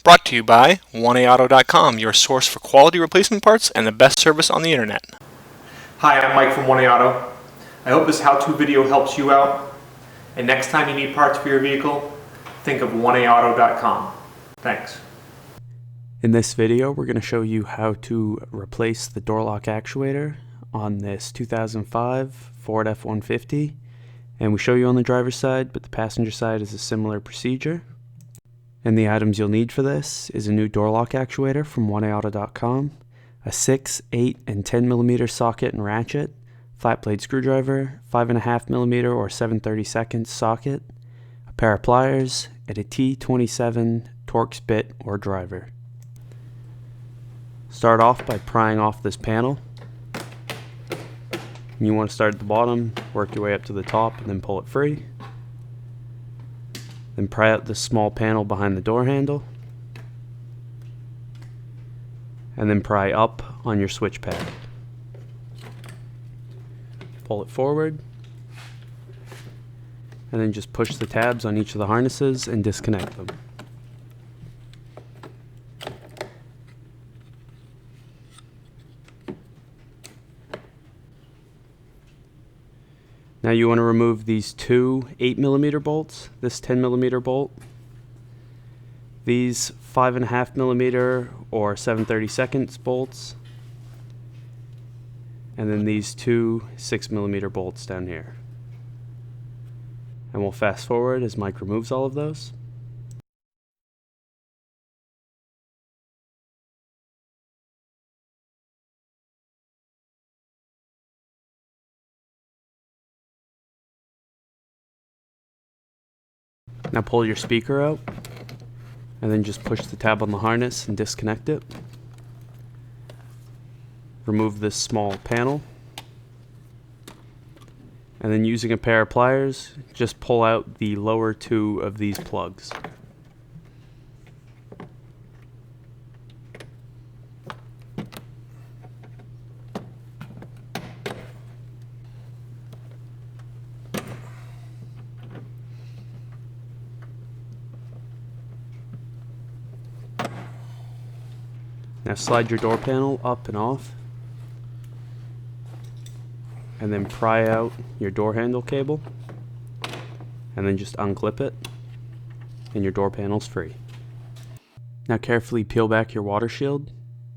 Brought to you by 1AAuto.com, your source for quality replacement parts and the best service on the internet. Hi, I'm Mike from 1AAuto. I hope this how-to video helps you out. And next time you need parts for your vehicle, think of 1AAuto.com. Thanks. In this video, we're going to show you how to replace the door lock actuator on this 2005 Ford F-150. And we show you on the driver's side, but the passenger side is a similar procedure. And the items you'll need for this is a new door lock actuator from 1AAuto.com, a 6, 8, and 10 millimeter socket and ratchet, flat blade screwdriver, 5.5 millimeter or 7/32 socket, a pair of pliers, and a T27 Torx bit or driver. Start off by prying off this panel. You want to start at the bottom, work your way up to the top, and then pull it free. Then pry out this small panel behind the door handle, and then pry up on your switch pad. Pull it forward, and then just push the tabs on each of the harnesses and disconnect them. Now you want to remove these two 8 millimeter bolts, this 10 millimeter bolt, these 5.5 millimeter or 7/32 bolts, and then these two 6 millimeter bolts down here. And we'll fast forward as Mike removes all of those. Now pull your speaker out, and then just push the tab on the harness and disconnect it. Remove this small panel, and then using a pair of pliers, just pull out the lower two of these plugs. Now slide your door panel up and off, and then pry out your door handle cable, and then just unclip it, and your door panel's free. Now carefully peel back your water shield,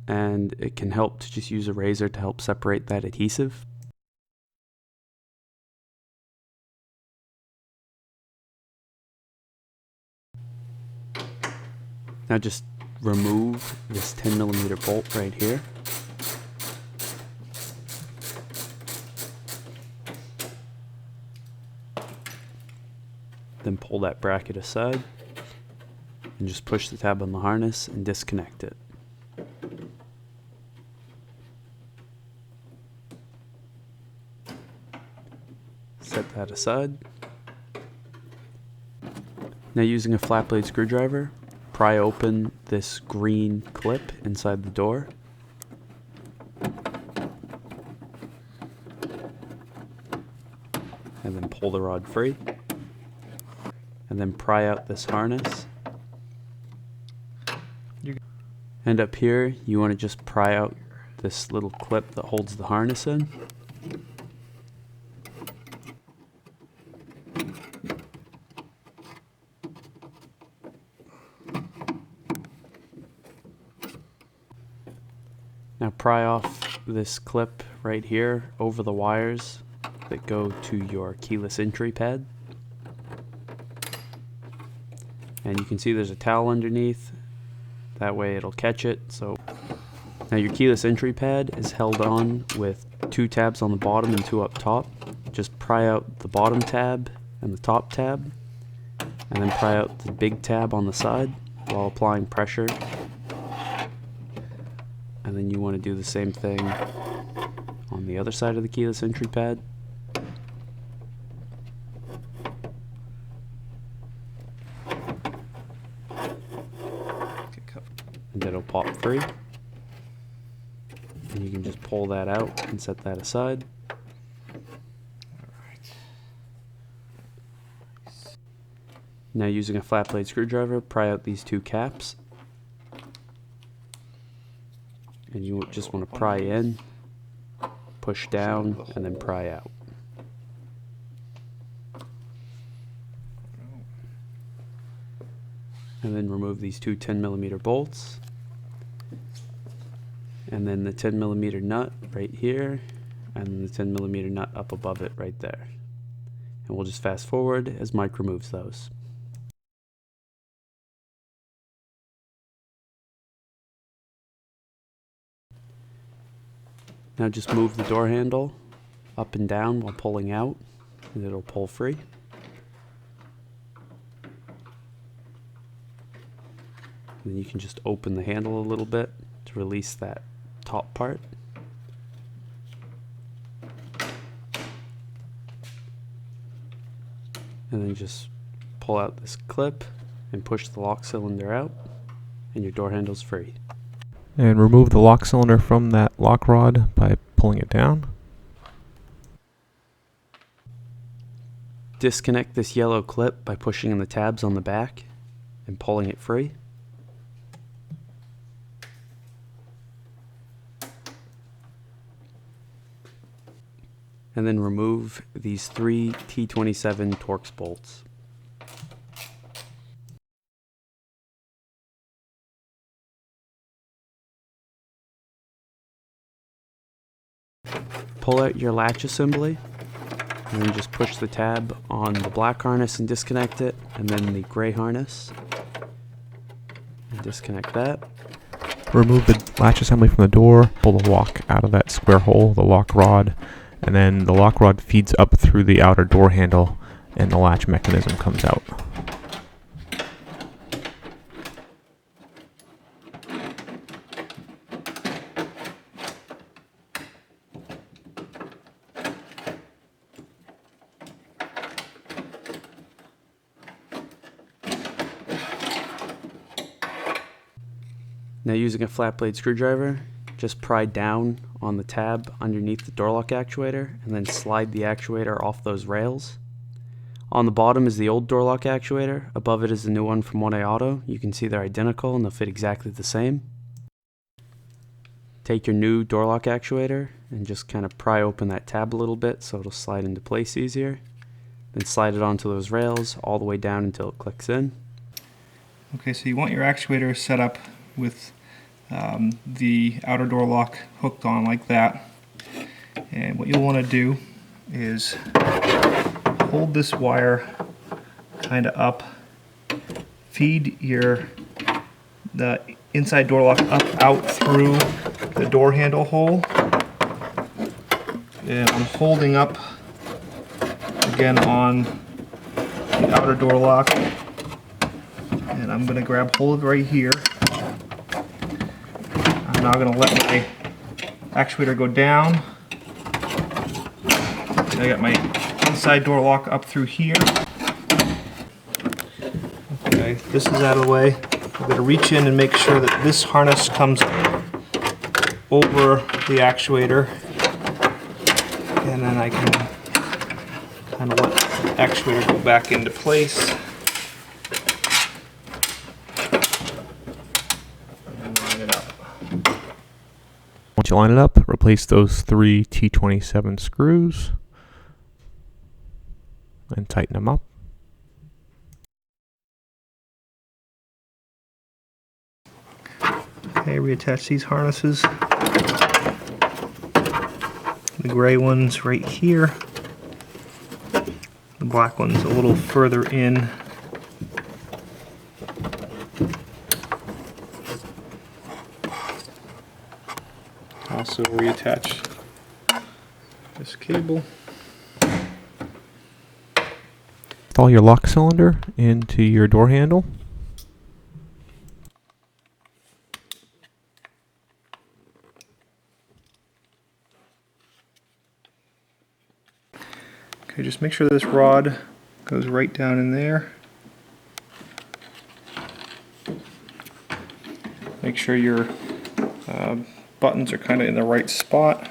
and it can help to just use a razor to help separate that adhesive. Now just remove this 10 millimeter bolt right here. Then pull that bracket aside and just push the tab on the harness and disconnect it. Set that aside. Now using a flat blade screwdriver, pry open this green clip inside the door. And then pull the rod free. And then pry out this harness. And up here, you want to just pry out this little clip that holds the harness in. Now pry off this clip right here over the wires that go to your keyless entry pad. And you can see there's a towel underneath, that way it'll catch it. So now your keyless entry pad is held on with two tabs on the bottom and two up top. Just pry out the bottom tab and the top tab, and then pry out the big tab on the side while applying pressure. And then you want to do the same thing on the other side of the keyless entry pad. And then it'll pop free. And you can just pull that out and set that aside. Now using a flat blade screwdriver, pry out these two caps and you just want to pry in, push down, and then pry out. And then remove these two 10mm bolts, and then the 10mm nut right here, and the 10mm nut up above it right there. And we'll just fast forward as Mike removes those. Now just move the door handle up and down while pulling out, and it'll pull free. And then you can just open the handle a little bit to release that top part. And then just pull out this clip and push the lock cylinder out, and your door handle's free. And remove the lock cylinder from that lock rod by pulling it down. Disconnect this yellow clip by pushing in the tabs on the back and pulling it free. And then remove these 3 T27 Torx bolts. Pull out your latch assembly, and then just push the tab on the black harness and disconnect it, and then the gray harness, and disconnect that. Remove the latch assembly from the door, pull the lock out of that square hole, the lock rod, and then the lock rod feeds up through the outer door handle and the latch mechanism comes out. Now using a flat blade screwdriver, just pry down on the tab underneath the door lock actuator and then slide the actuator off those rails. On the bottom is the old door lock actuator, above it is the new one from 1A Auto. You can see they're identical and they'll fit exactly the same. Take your new door lock actuator and just kind of pry open that tab a little bit so it'll slide into place easier. Then slide it onto those rails all the way down until it clicks in. Okay, so you want your actuator set up with the outer door lock hooked on like that. And what you'll want to do is hold this wire kind of up, feed the inside door lock up out through the door handle hole, and I'm holding up again on the outer door lock, and I'm going to grab hold of it right here. I'm now going to let my actuator go down. I got my inside door lock up through here. Okay, this is out of the way. I'm going to reach in and make sure that this harness comes over the actuator, and then I can kind of let the actuator go back into place. And line it up. Once you line it up, replace those 3 T27 screws and tighten them up. Okay, reattach these harnesses. The gray one's right here. The black one's a little further in. Also reattach this cable. Install your lock cylinder into your door handle. Okay, just make sure this rod goes right down in there. Make sure your buttons are kind of in the right spot.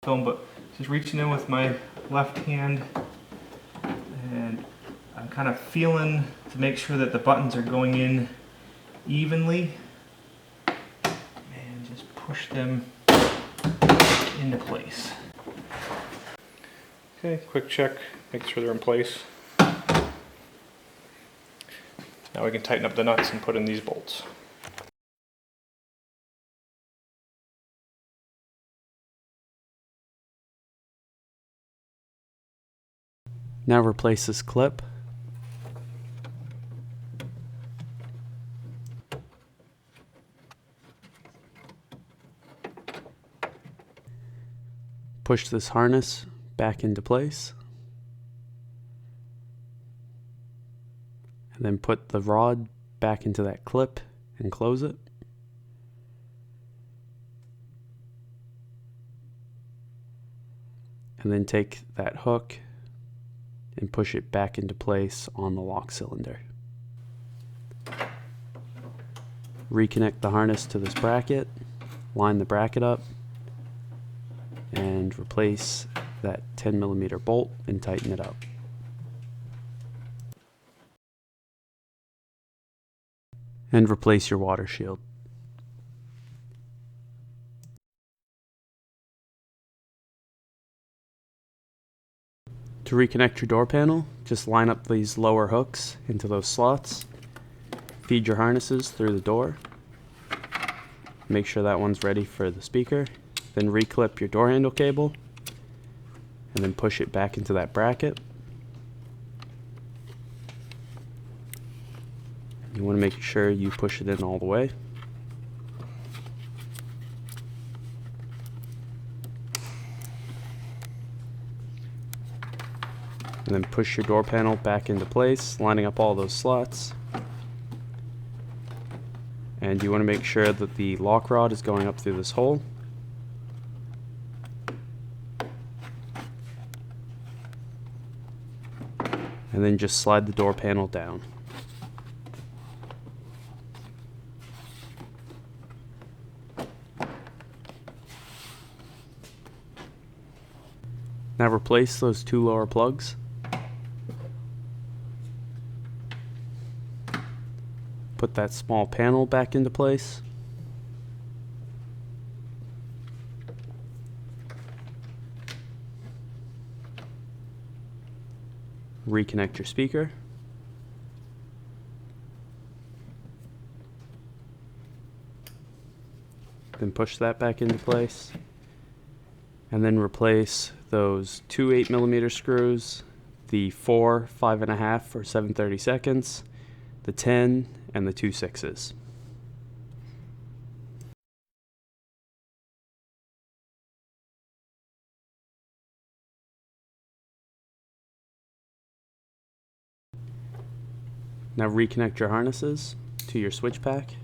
film, but just reaching in with my left hand, and I'm kind of feeling to make sure that the buttons are going in evenly, and just push them into place. Okay, quick check, make sure they're in place. Now we can tighten up the nuts and put in these bolts. Now replace this clip. Push this harness back into place. And then put the rod back into that clip and close it. And then take that hook and push it back into place on the lock cylinder. Reconnect the harness to this bracket, line the bracket up, and replace that 10mm bolt and tighten it up. And replace your water shield. To reconnect your door panel, just line up these lower hooks into those slots. Feed your harnesses through the door. Make sure that one's ready for the speaker. Then reclip your door handle cable and then push it back into that bracket. You want to make sure you push it in all the way. And then push your door panel back into place, lining up all those slots. And you want to make sure that the lock rod is going up through this hole. And then just slide the door panel down. Now replace those two lower plugs. Put that small panel back into place. Reconnect your speaker. Then push that back into place. And then replace those two 8mm screws, the 4 5.5 or 7/32, the 10, and the 2 6s. Now reconnect your harnesses to your switch pack.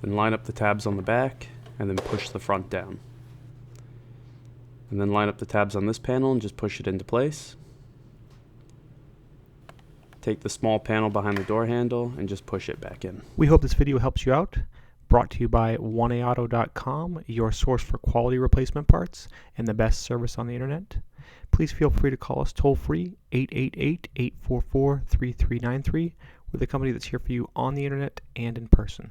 Then line up the tabs on the back and then push the front down. And then line up the tabs on this panel and just push it into place. Take the small panel behind the door handle and just push it back in. We hope this video helps you out. Brought to you by 1aauto.com, your source for quality replacement parts and the best service on the internet. Please feel free to call us toll free, 888-844-3393. We're the company that's here for you on the internet and in person.